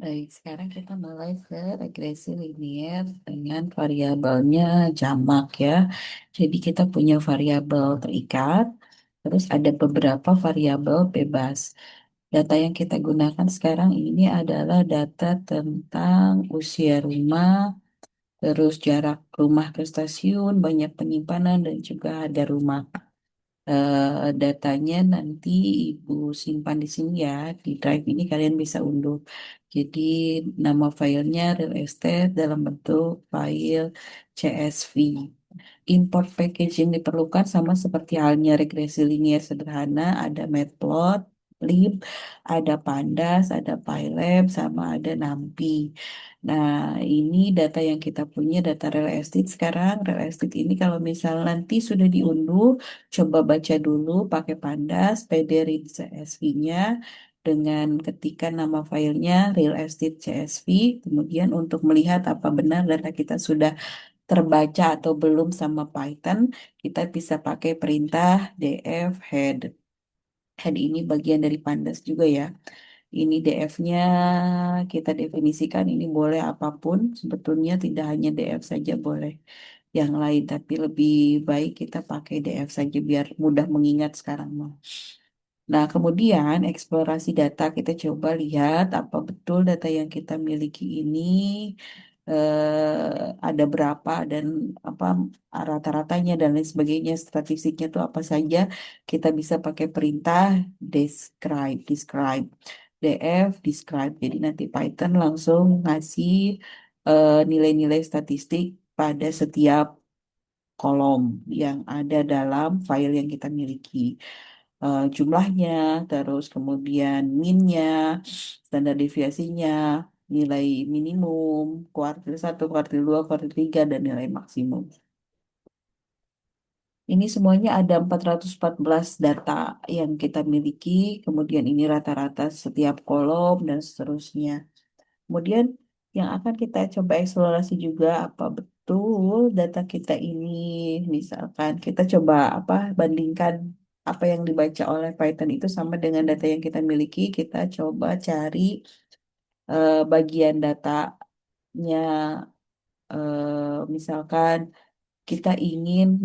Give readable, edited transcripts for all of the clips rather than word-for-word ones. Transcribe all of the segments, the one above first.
Baik, sekarang kita mulai ke regresi linier dengan variabelnya jamak ya. Jadi kita punya variabel terikat, terus ada beberapa variabel bebas. Data yang kita gunakan sekarang ini adalah data tentang usia rumah, terus jarak rumah ke stasiun, banyak penyimpanan, dan juga harga rumah. Datanya nanti Ibu simpan di sini ya, di drive ini kalian bisa unduh. Jadi nama filenya real estate dalam bentuk file CSV. Import package yang diperlukan sama seperti halnya regresi linier sederhana, ada Matplotlib, ada Pandas, ada Pylab, sama ada NumPy. Nah, ini data yang kita punya, data real estate sekarang. Real estate ini kalau misal nanti sudah diunduh, coba baca dulu pakai Pandas, PD read CSV-nya, dengan ketikan nama filenya real estate CSV. Kemudian untuk melihat apa benar data kita sudah terbaca atau belum sama Python, kita bisa pakai perintah df head. Head ini bagian dari Pandas juga ya. Ini df-nya kita definisikan ini boleh apapun. Sebetulnya tidak hanya df saja boleh yang lain, tapi lebih baik kita pakai df saja biar mudah mengingat sekarang mah. Nah, kemudian eksplorasi data kita coba lihat apa betul data yang kita miliki ini ada berapa dan apa rata-ratanya dan lain sebagainya, statistiknya itu apa saja. Kita bisa pakai perintah describe df describe. Jadi nanti Python langsung ngasih nilai-nilai statistik pada setiap kolom yang ada dalam file yang kita miliki, jumlahnya, terus kemudian minnya, standar deviasinya, nilai minimum, kuartil 1, kuartil 2, kuartil 3, dan nilai maksimum. Ini semuanya ada 414 data yang kita miliki, kemudian ini rata-rata setiap kolom dan seterusnya. Kemudian yang akan kita coba eksplorasi juga apa betul data kita ini, misalkan kita coba bandingkan apa yang dibaca oleh Python itu sama dengan data yang kita miliki, kita coba cari bagian datanya, misalkan kita ingin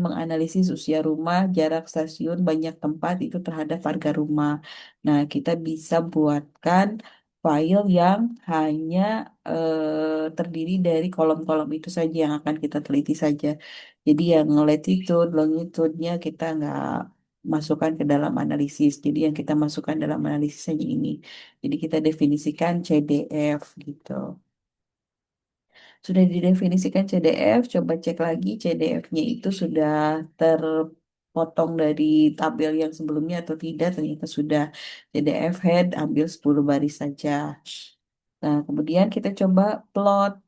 menganalisis usia rumah, jarak stasiun, banyak tempat itu terhadap harga rumah. Nah, kita bisa buatkan file yang hanya terdiri dari kolom-kolom itu saja yang akan kita teliti saja. Jadi yang latitude, longitude-nya kita nggak masukkan ke dalam analisis. Jadi yang kita masukkan dalam analisis hanya ini. Jadi kita definisikan CDF gitu. Sudah didefinisikan CDF, coba cek lagi CDF-nya itu sudah terpotong dari tabel yang sebelumnya atau tidak. Ternyata sudah. CDF head ambil 10 baris saja. Nah, kemudian kita coba plot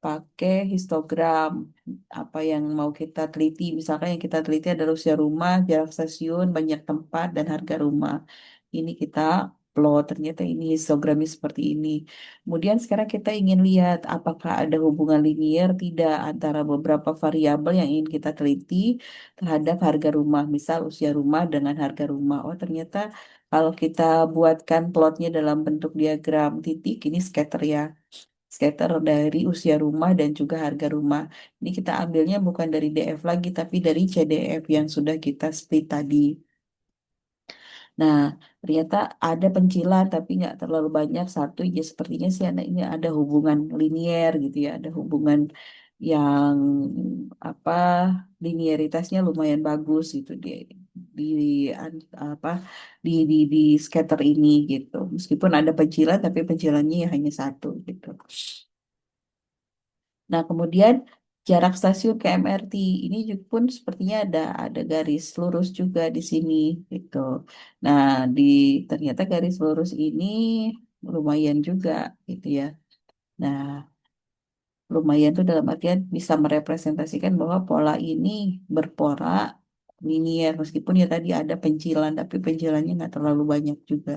pakai histogram apa yang mau kita teliti. Misalkan yang kita teliti adalah usia rumah, jarak stasiun, banyak tempat, dan harga rumah. Ini kita plot, ternyata ini histogramnya seperti ini. Kemudian sekarang kita ingin lihat apakah ada hubungan linier tidak antara beberapa variabel yang ingin kita teliti terhadap harga rumah. Misal usia rumah dengan harga rumah. Oh, ternyata kalau kita buatkan plotnya dalam bentuk diagram titik, ini scatter ya. Scatter dari usia rumah dan juga harga rumah. Ini kita ambilnya bukan dari DF lagi, tapi dari CDF yang sudah kita split tadi. Nah, ternyata ada pencilan tapi nggak terlalu banyak satu ya sepertinya sih anak ini ada hubungan linier gitu ya, ada hubungan yang apa linearitasnya lumayan bagus gitu di an- apa di scatter ini gitu. Meskipun ada pencilan tapi pencilannya ya hanya satu gitu. Nah, kemudian jarak stasiun ke MRT ini juga pun sepertinya ada garis lurus juga di sini gitu. Nah, di ternyata garis lurus ini lumayan juga gitu ya. Nah, lumayan tuh dalam artian bisa merepresentasikan bahwa pola ini berpola linier meskipun ya tadi ada pencilan tapi pencilannya nggak terlalu banyak juga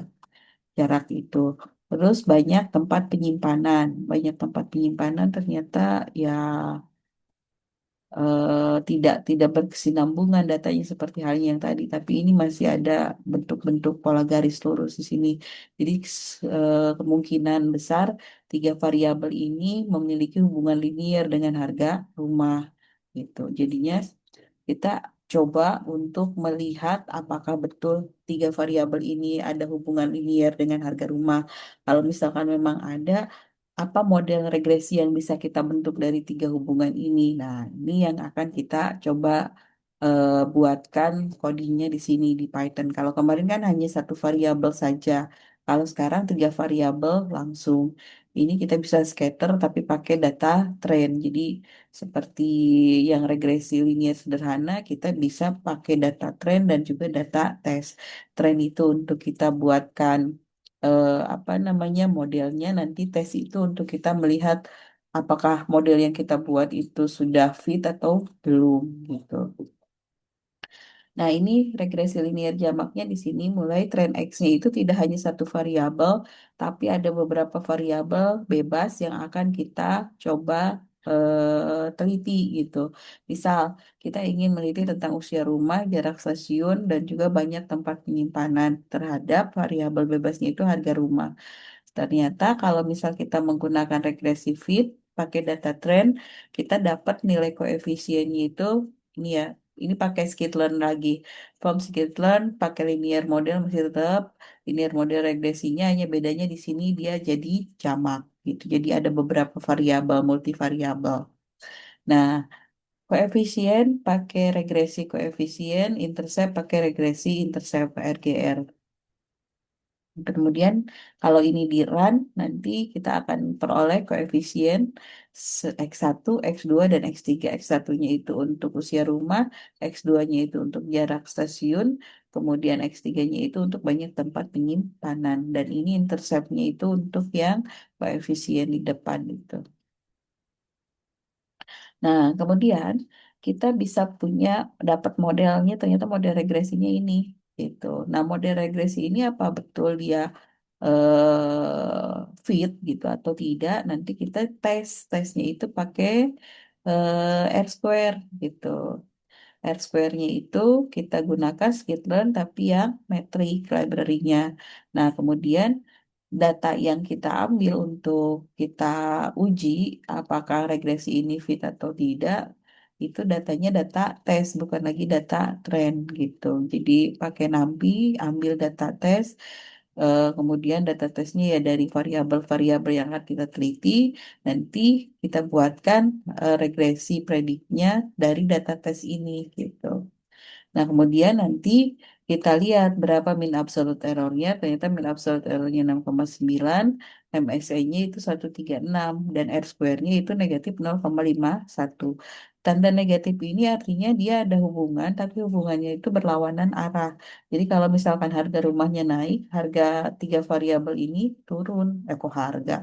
jarak itu. Terus banyak tempat penyimpanan, banyak tempat penyimpanan ternyata ya tidak berkesinambungan datanya seperti halnya yang tadi, tapi ini masih ada bentuk-bentuk pola garis lurus di sini. Jadi kemungkinan besar tiga variabel ini memiliki hubungan linier dengan harga rumah gitu. Jadinya kita coba untuk melihat apakah betul tiga variabel ini ada hubungan linier dengan harga rumah. Kalau misalkan memang ada, apa model regresi yang bisa kita bentuk dari tiga hubungan ini? Nah, ini yang akan kita coba buatkan codingnya di sini di Python. Kalau kemarin kan hanya satu variabel saja. Kalau sekarang tiga variabel langsung. Ini kita bisa scatter tapi pakai data trend. Jadi seperti yang regresi linear sederhana, kita bisa pakai data trend dan juga data test. Trend itu untuk kita buatkan apa namanya modelnya, nanti tes itu untuk kita melihat apakah model yang kita buat itu sudah fit atau belum gitu. Nah, ini regresi linear jamaknya di sini mulai tren X-nya itu tidak hanya satu variabel, tapi ada beberapa variabel bebas yang akan kita coba teliti gitu. Misal, kita ingin meneliti tentang usia rumah, jarak stasiun, dan juga banyak tempat penyimpanan terhadap variabel bebasnya itu harga rumah. Ternyata kalau misal kita menggunakan regresi fit, pakai data trend, kita dapat nilai koefisiennya itu, ini ya, ini pakai skitlearn lagi. From skitlearn, pakai linear model masih tetap, linear model regresinya hanya bedanya di sini dia jadi jamak gitu. Jadi ada beberapa variabel, multivariabel. Nah, koefisien pakai regresi koefisien, intercept pakai regresi intercept RGR. Kemudian kalau ini di run, nanti kita akan peroleh koefisien X1, X2, dan X3. X1-nya itu untuk usia rumah, X2-nya itu untuk jarak stasiun, kemudian X3-nya itu untuk banyak tempat penyimpanan. Dan ini intercept-nya itu untuk yang koefisien di depan itu. Nah, kemudian kita bisa punya dapat modelnya, ternyata model regresinya ini gitu. Nah, model regresi ini apa betul dia fit gitu atau tidak? Nanti kita tesnya itu pakai R square gitu. R square-nya itu kita gunakan skitlearn tapi yang metric library-nya. Nah, kemudian data yang kita ambil untuk kita uji apakah regresi ini fit atau tidak, itu datanya data tes, bukan lagi data trend gitu. Jadi pakai NumPy, ambil data tes, kemudian data tesnya ya dari variabel-variabel yang akan kita teliti, nanti kita buatkan regresi prediknya dari data tes ini gitu. Nah, kemudian nanti kita lihat berapa min absolute errornya. Ternyata min absolute errornya 6,9, MSE-nya itu 136, dan R square-nya itu negatif 0,51. Tanda negatif ini artinya dia ada hubungan, tapi hubungannya itu berlawanan arah. Jadi kalau misalkan harga rumahnya naik, harga tiga variabel ini turun. Kok harga?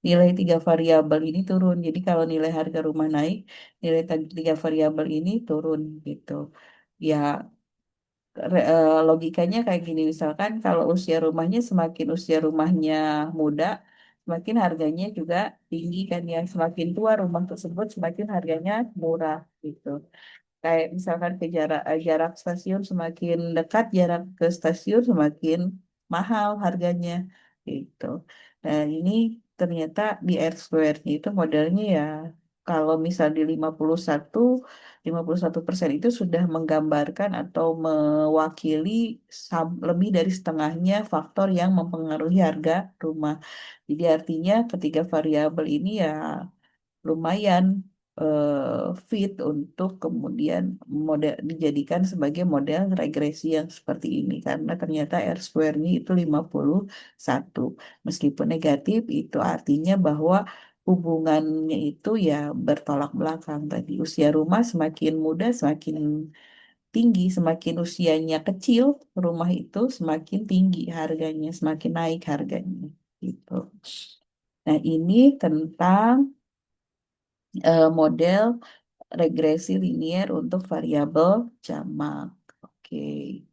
Nilai tiga variabel ini turun. Jadi kalau nilai harga rumah naik, nilai tiga variabel ini turun gitu. Ya, logikanya kayak gini, misalkan kalau usia rumahnya, semakin usia rumahnya muda, semakin harganya juga tinggi kan ya, semakin tua rumah tersebut semakin harganya murah gitu. Kayak misalkan ke jarak stasiun, semakin dekat jarak ke stasiun semakin mahal harganya gitu. Nah, ini ternyata di R Square itu modelnya ya, kalau misal di 51% itu sudah menggambarkan atau mewakili lebih dari setengahnya faktor yang mempengaruhi harga rumah. Jadi artinya ketiga variabel ini ya lumayan fit untuk kemudian model dijadikan sebagai model regresi yang seperti ini, karena ternyata R square-nya itu 51. Meskipun negatif itu artinya bahwa hubungannya itu ya bertolak belakang tadi. Usia rumah semakin muda semakin tinggi, semakin usianya kecil rumah itu semakin tinggi harganya, semakin naik harganya gitu. Nah, ini tentang model regresi linier untuk variabel jamak. Oke.